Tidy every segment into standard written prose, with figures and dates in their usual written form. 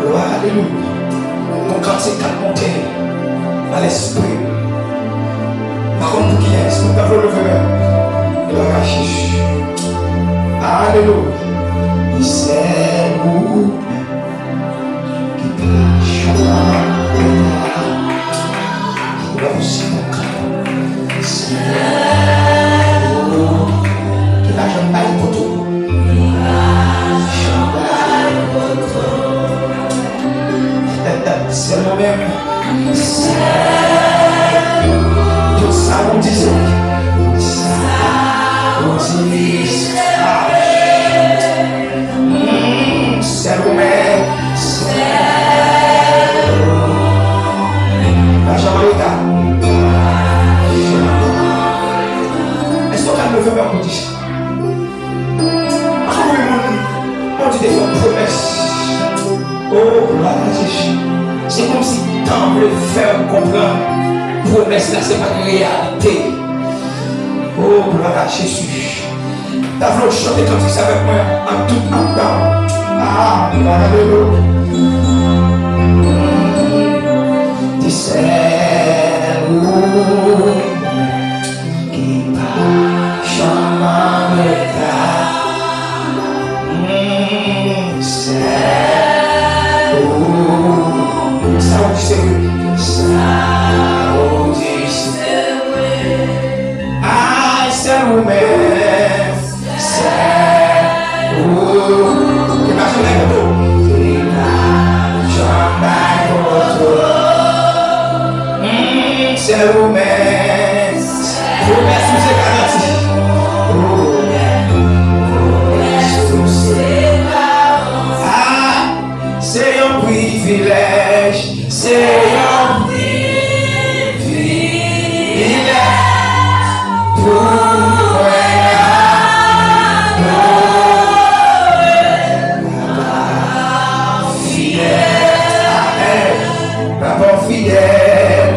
Gloire, alléluia. Donc quand c'est qu'à monter à l'esprit, par contre, qui est, c'est nous avons levé. Gloire à Jésus. Alléluia. C'est vous qui prêchez. Gloire aussi mon cœur. C'est vous qui va jamais bailler pour tout. C'est moi-même. C'est tout ça vous disait. Ça vous dit. C'est vous-même. C'est vous. La Jean-Marie. Est-ce qu'on a le feu pour dire ça? On dit des promesses. Oh, gloire à Jésus. C'est comme si tant le faire comprendre. Promesse là, c'est pas une réalité. Oh, gloire à Jésus. T'as voulu chanter comme ça avec moi en tout en temps. Ah, gloire à Dieu. C'est vous qui marche en retard. C'est vous. Ça vous dit c'est oui. Ça vous dit c'est oui. Ah, c'est vous-même. C'est vous. Qui marche en retard. Qui marche en retard. C'est vous-même. Vous-même sous ces garanties. C'est un privilège, c'est un privilège pour moi. Fidèle, papa fidèle.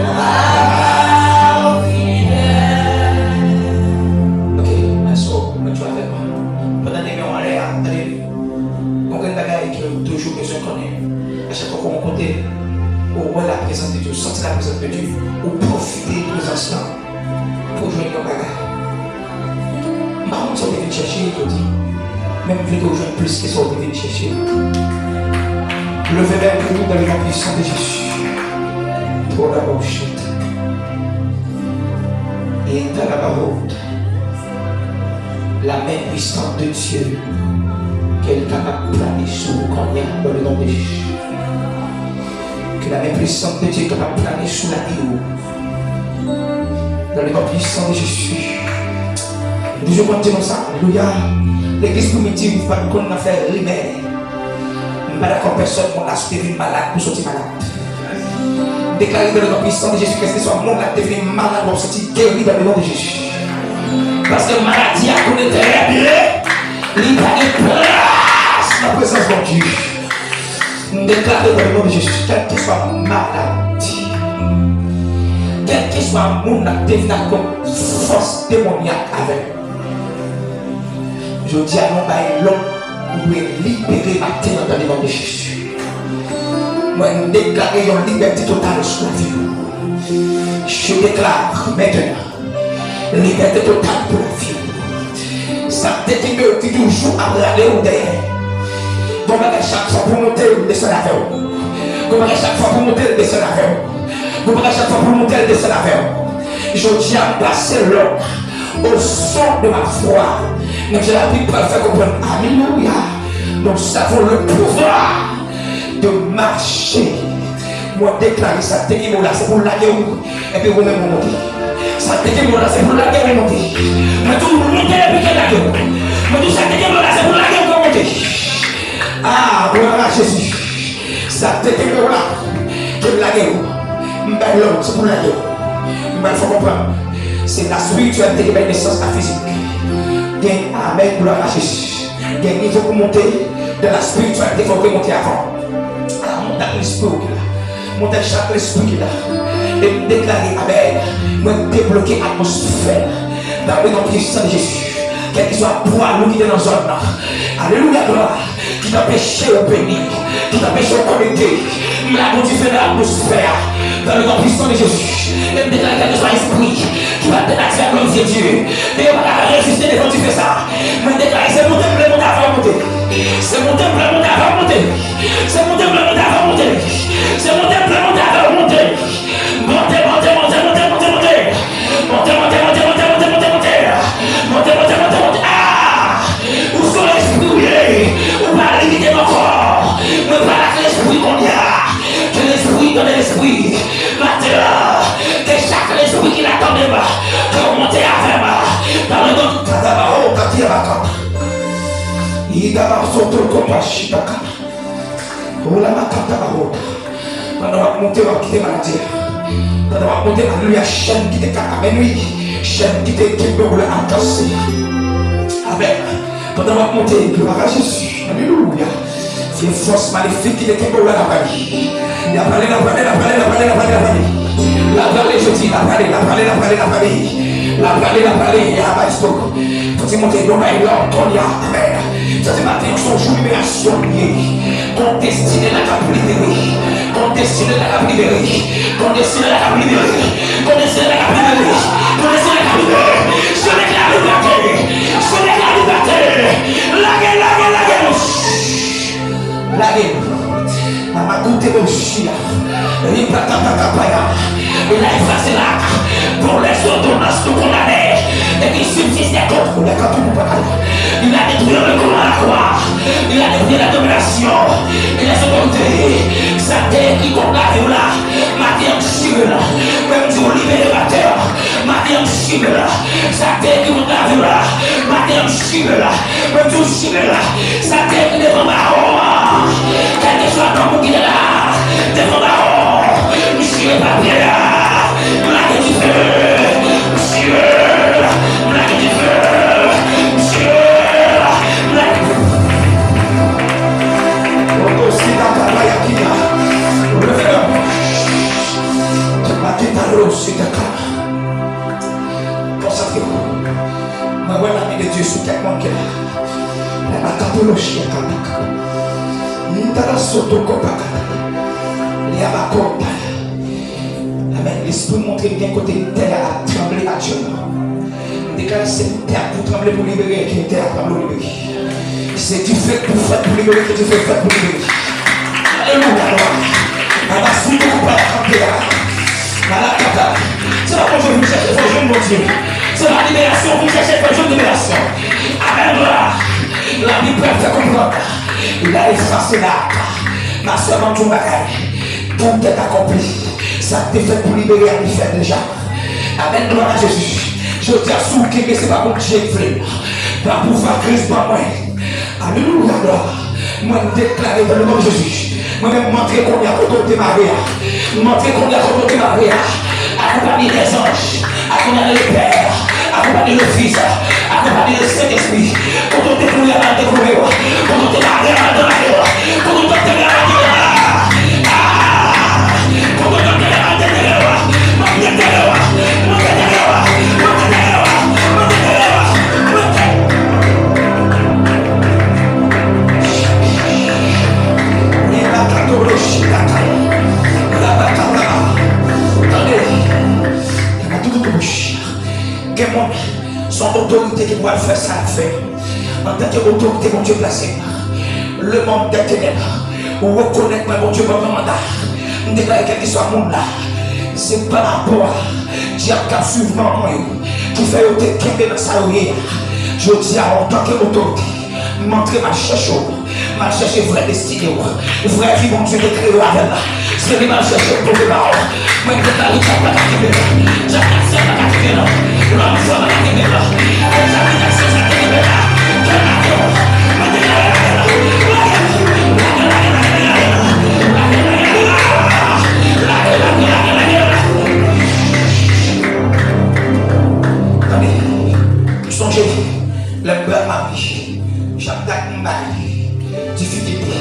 Ok, merci. Tu vas avec moi. Pendant des mois, allez, on a toujours besoin de connaître. À chaque fois qu'on côté, on voit la présence de Dieu, sentir la présence de Dieu, ou profiter de nos instants pour jouer nos bagages. Par contre, si on devait chercher, je dis, même vu que vous jouez plus que ça, on devait chercher. Levez même pour nous dans le nom puissant de Jésus. Pour la bouchette. Et dans la baroute, la main puissante de Dieu. Qu'elle est capable de planer sur vous quand il y a dans le nom de Jésus. Que la main puissante de Dieu est capable de planer sur la vie. Dans le nom puissant de Jésus. Je vais dire ça. Alléluia. L'église pour me dire, vous ne pouvez pas faire remède. Je ne suis pas d'accord, personne mon aspect est malade pour sortir malade. Déclarez dans le nom puissant de Jésus Christ, soit mon acte devenu malade pour sortir guéri dans le nom de Jésus. Parce que la maladie a connu très bien. Il y a une place dans la présence de Dieu. Déclarez dans le nom de Jésus, quelle que soit maladie, quel que soit mon acte comme force démoniaque avec. Je dis à mon bail l'homme, vous pouvez libérer maintenant dans le nom de Jésus. Moi, je déclare une liberté totale sur la vie. Je déclare maintenant liberté totale pour la vie. Ça détermine toujours à aller au derrière. Vous m'avez chaque fois pour monter, descendre la veille. Vous m'avez chaque fois pour monter, descendre la veille. Vous m'avez chaque fois pour monter, descendre la veille. Je dis à placer l'homme au son de ma foi. Mais j'ai la Bible pour faire comprendre. Alléluia. Nous avons le pouvoir de marcher. Moi déclarer ça, c'est pour la guerre. Et puis vous-même vous montez. Ça c'est pour la guerre vous montez. Mais tout le monde monte et puis la guerre. Mais tout ça c'est pour la guerre vous montez. Ah, gloire à Jésus. Ça c'est pour la guerre. C'est pour la guerre. Il faut comprendre. C'est la spiritualité qui met naissance à la physique. Amen, gloire à Jésus. Il faut monter de la spiritualité, il faut monter avant. Monter l'esprit qui est là. Monter chaque esprit qui est là. Et déclarer, Amen, moi débloquer l'atmosphère. Dans le nom puissant de Jésus. Quel que soit le poids qui est dans la zone. Alléluia, gloire. qui t'empêchait de bénir, qui t'empêchait de connecter. La modifier l'atmosphère dans le nom puissant de Jésus. Et me déclare quel que soit esprit qui va te taxer à glorifier Dieu. Et on va résister devant tu fais ça. Me déclare c'est mon temple, mon avant monter. C'est mon temple, mon avant monter. C'est mon temple, mon avant monter. C'est mon temple, mon avant monter. Montez, montez, montez, montez, montez, montez. Montez, montez, montez, montez, montez, montez, montez. Montez, montez, montez, montez. Ah! Où sont l'esprit? Où va limiter mon corps? Me parle à l'esprit qu'on y a. Que l'esprit donne l'esprit. Maintenant, que chaque esprit qui l'attendait pas, que vous montez avec moi. Dans le nom de Tadabao, Katiabaka. Idaba Soto Kopashitaka. Olama Katabao. Pendant qu'on va monter, on va quitter maladie. Pendant qu'on va monter, alléluia, chaîne qui te catamène, chaîne qui te roule à casser. Amen. Pendant qu'on va monter, gloire à Jésus. Alléluia. C'est une force maléfique qui te roule à la famille. Il a parlé, la parlé, la parlé, la parlé, la parlé, la parlé. La parlé, je dis, la parlé, la parlé, la parlé, la parlé. La parlé, la parlé, il y a un maestro. Quand il monte dans la l'ordre, il y a amen. Ça c'est matin, son jour libération lié. Qu'on destine la cap libérée. Qu'on destine la cap libérée. Qu'on destine la cap libérée. Qu'on destine la cap libérée. Qu'on destine la cap libérée. Je déclare la liberté. Je déclare la liberté. La guerre, la guerre, la guerre. La guerre. Maman, goûtez le chien. Il a effacé là pour les ordonnances nous condamner et qui subsistent contre les contrôles. Il a détruit le corps à la croix. Il a détruit la domination et la autorités. Sa terre qui condamne là, ma terre chimère là, même si on libère la terre, ma terre chimère là, sa terre qui condamne là, ma terre chimère là, même si on chimère là, sa terre qui défend ma haut, quel que soit l'homme qui est là, défend ma haut, monsieur pas bien là. Blague du feu, monsieur, blague du feu, monsieur, blague du feu. On aussi dans ta baille qui a, revenons. Tu m'as dit aussi d'accord. Concentrez-vous. Ma bonne amie de Dieu sur quelqu'un qui est là. La macatologie est en d'accord. N'intara soto kopaka. Liabakota. L'esprit montre bien côté terre a tremblé actuellement. Déclare cette terre pour trembler pour libérer, qui est terre pour libérer. C'est du fait pour faire pour libérer, que tu fais faire pour libérer. Alléluia. On va suivre pour pas trembler là. C'est la prochaine vous cherchez, il faut jouer mon Dieu. C'est la libération, vous cherchez, il faut jouer libération. Amen. La Bible peut faire comprendre. Il a effacé là. Ma soeur dans ton bagage. Tout est accompli. Ça t'est fait pour libérer à faire déjà. Amen, gloire à Jésus. Je dis à ceux qui ne sont pas bon Dieu fait. Par pouvoir Christ par moi. Alléluia, gloire. Moi, je déclare dans le nom de Jésus. Moi-même, montrer qu'on y a côté Maria. Montrer qu'on y a côté Maria. Accompagner les anges. Accompagner le Père. Accompagner le Fils. Accompagner le Saint-Esprit. Quand on découvre la découverte. Quand on découvre la découverte. Quand on découvre la découverte. Son autorité qui pourra faire ça à faire. En tant qu'autorité, mon Dieu placé. Le monde des ténèbres. Ou reconnaître, mon Dieu, mon mandat. Nous déclarer quel que soit le monde là. C'est par rapport à Dieu qui a suivi moi, qui fait ôter quelqu'un dans sa vie. Je dis en tant qu'autorité, montrer ma cherche, vraie destinée, vraie vie, mon Dieu, de créer la veine. C'est que ma cherche pour les parents. Moi, je ne vais pas quitter là. Je ne vais pas quitter là. Je ne vais pas quitter là. Songez, le beurre m'a pris. Chaque date m'a difficulté.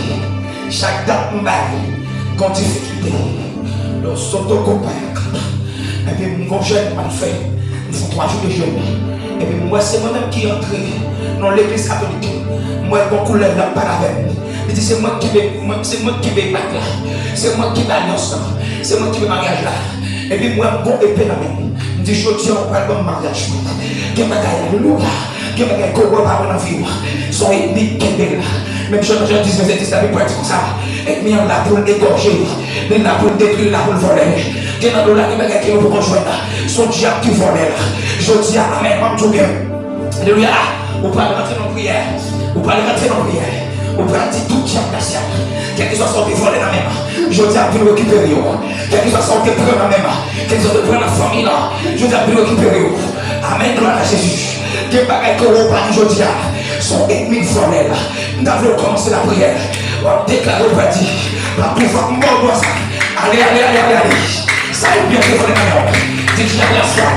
Chaque date m'a quand difficulté. Le soto copain. Et puis mon jeune m'a fait. font 3 jours de jeûne. Et puis moi, c'est moi-même qui est entré dans l'église catholique. Moi, mon couleur n'a pas la veine. Il dit, c'est moi qui vais battre là. C'est moi qui vais alliance là. C'est moi qui vais mariage là. Et puis moi, bon épée la même. Il dit, je tiens au pas de mariage. Qui m'a gagné, alléluia. Qui m'a gagné, qu'on va dans la vie. Son ethnique qui est là. Même chose, je dis, mais c'est ça, mais pour être comme ça. Et puis on l'a pour l'égorger. Il l'a pour le détruire, il l'a pour le voler. Qui est dans le lac, qui m'a gagné, qui est pour rejoindre. Son diable qui volait là. Je dis, amen, moi, tout bien. Alléluia. Vous pouvez rentrer dans la prière. Vous pouvez rentrer dans la prière. Vous pouvez dire tout diable national. Quel que soit son qui volait dans la même. Je dis à vous récupérer. Quel que soit son qui prend dans la même. Quel que soit de prendre la famille là. Je dis à vous récupérer. Amen, gloire à Jésus. Quel bagage que vous parlez, je dis à son ennemi volait là. Nous avons commencé la prière. On déclare au dit. Par pouvoir mort ça. Allez. Ça est bien que vous voulez maintenant. Dites la place là.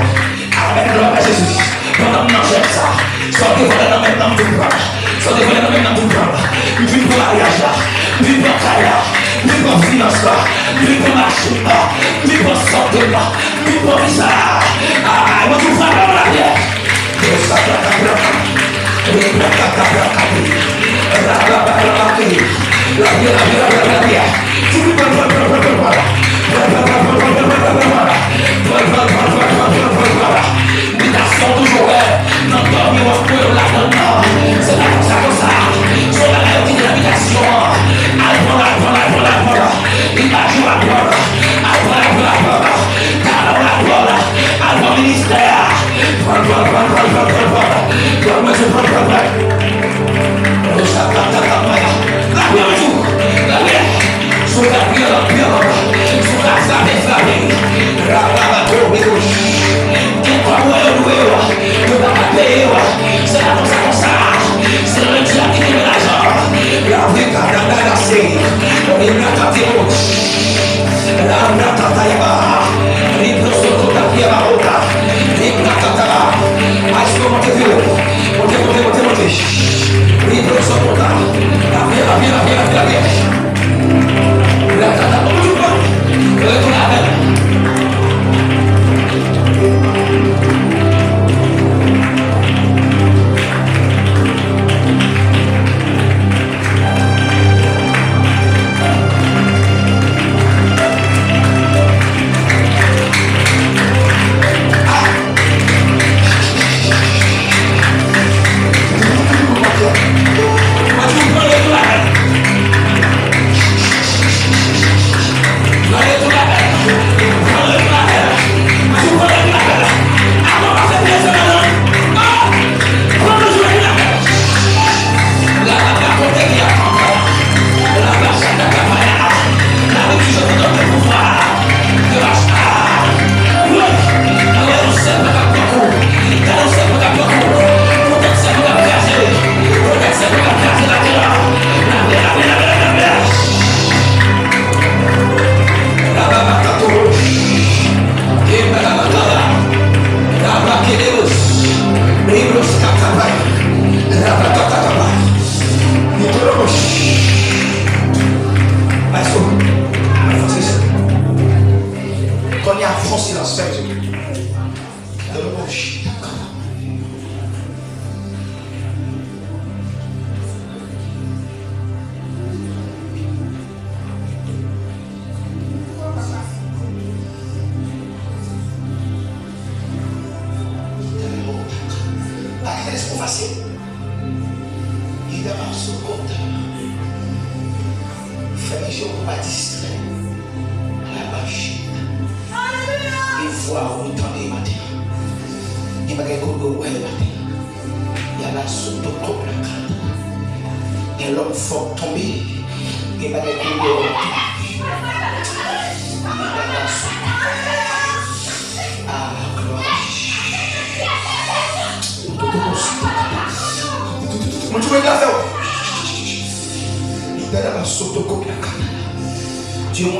Amen, gloire à Jésus. Pendant que nous j'aime ça. Sortez volés dans le même nom de bras. Sortez volés dans le même nom de bras. Puis pour mariage là. Puis pour carrière. Puis pour finance là. Puis pour marché là. Puis pour santé là. Puis pour visa. Ah, moi tout va dans la bière. Toujours non dormir au feu là dedans c'est là comme ça sur la lèvre de l'habitation apprends il va jouer à prendre apprends ministère c'est la comme ça, c'est le diable qui met l'argent. La vie quand on a lancé, on est là quand il rouge. La bratata yaba, libre sur toute la vie à ma route. Libre bratata, est-ce que montez. Libre sur toute la vie. La bratata, on joue pas. Retourne à la Dieu